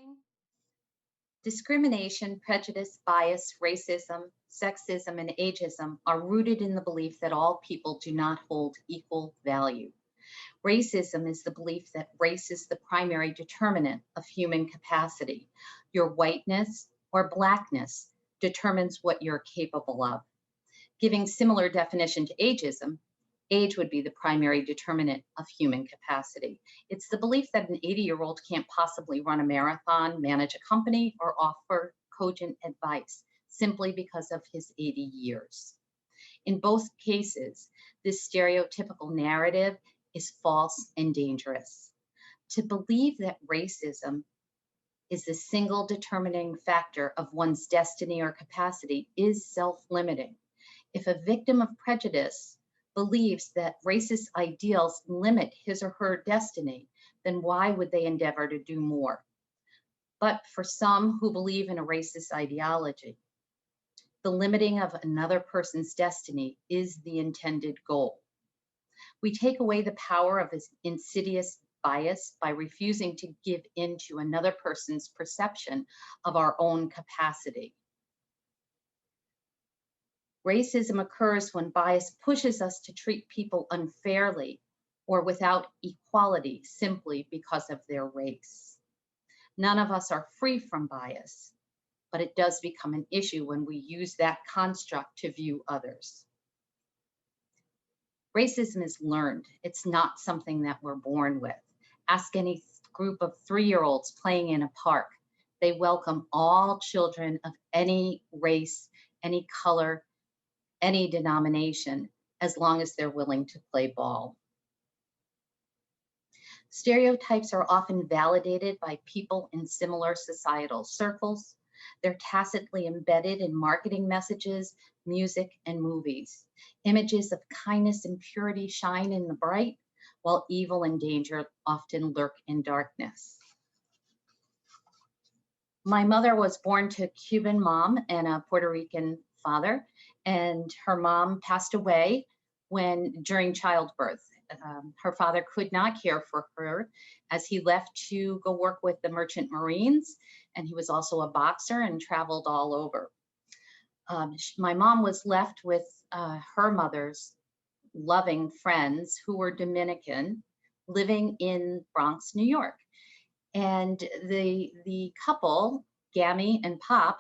evening. Discrimination, prejudice, bias, racism, sexism, and ageism are rooted in the belief that all people do not hold equal value. Racism is the belief that race is the primary determinant of human capacity. Your whiteness or blackness determines what you're capable of. Giving similar definition to ageism, age would be the primary determinant of human capacity. It's the belief that an 80-year-old can't possibly run a marathon, manage a company, or offer cogent advice simply because of his 80 years. In both cases, this stereotypical narrative is false and dangerous. To believe that racism is the single determining factor of one's destiny or capacity is self-limiting. If a victim of prejudice believes that racist ideals limit his or her destiny, then why would they endeavor to do more? But for some who believe in a racist ideology, the limiting of another person's destiny is the intended goal. We take away the power of his insidious bias by refusing to give in to another person's perception of our own capacity. Racism occurs when bias pushes us to treat people unfairly or without equality simply because of their race. None of us are free from bias, but it does become an issue when we use that construct to view others. Racism is learned. It's not something that we're born with. Ask any group of 3-year-olds playing in a park. They welcome all children of any race, any color, any denomination, as long as they're willing to play ball. Stereotypes are often validated by people in similar societal circles. They're tacitly embedded in marketing messages, music, and movies. Images of kindness and purity shine in the bright, while evil and danger often lurk in darkness. My mother was born to a Cuban mom and a Puerto Rican father, and her mom passed away during childbirth. Her father could not care for her as he left to go work with the Merchant Marines, and he was also a boxer and traveled all over. My mom was left with her mother's loving friends who were Dominican, living in Bronx, New York. And the couple, Gammy and Pop,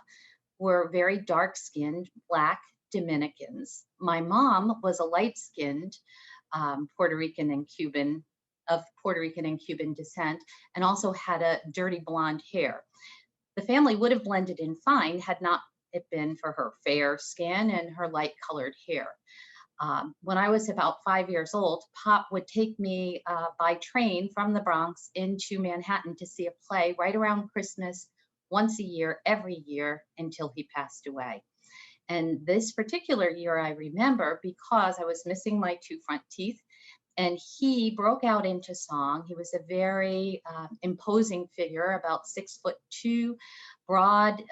were very dark-skinned Black Dominicans. My mom was a light-skinned Puerto Rican and Cuban descent, and also had a dirty blonde hair. The family would have blended in fine had not it been for her fair skin and her light-colored hair. When I was about 5 years old, Pop would take me by train from the Bronx into Manhattan to see a play right around Christmas, once a year, every year, until he passed away. And this particular year I remember because I was missing my 2 front teeth, and he broke out into song. He was a very imposing figure, about 6'2", broad,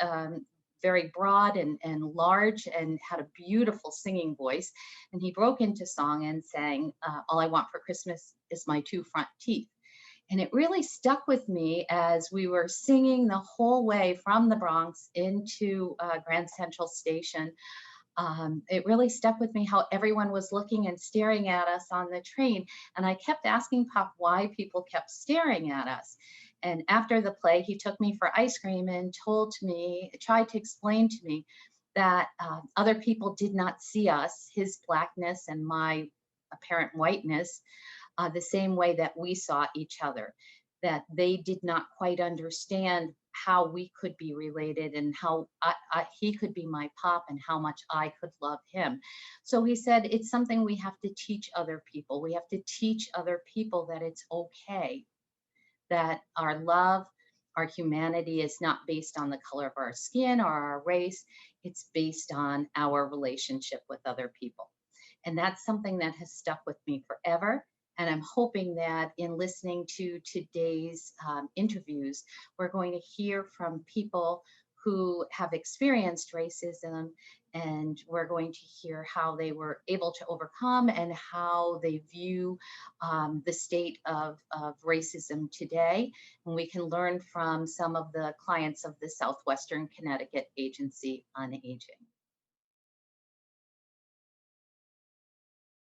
very broad and large, and had a beautiful singing voice. And he broke into song and sang, "All I Want for Christmas is My 2 Front Teeth." And it really stuck with me as we were singing the whole way from the Bronx into Grand Central Station. It really stuck with me how everyone was looking and staring at us on the train. And I kept asking Pop why people kept staring at us. And after the play, he took me for ice cream and tried to explain to me that other people did not see us, his Blackness and my apparent whiteness, the same way that we saw each other, that they did not quite understand how we could be related and how he could be my Pop and how much I could love him. So he said, it's something we have to teach other people. We have to teach other people that it's okay, that our love, our humanity is not based on the color of our skin or our race. It's based on our relationship with other people. And that's something that has stuck with me forever. And I'm hoping that in listening to today's interviews, we're going to hear from people who have experienced racism, and we're going to hear how they were able to overcome and how they view the state of racism today. And we can learn from some of the clients of the Southwestern Connecticut Agency on Aging.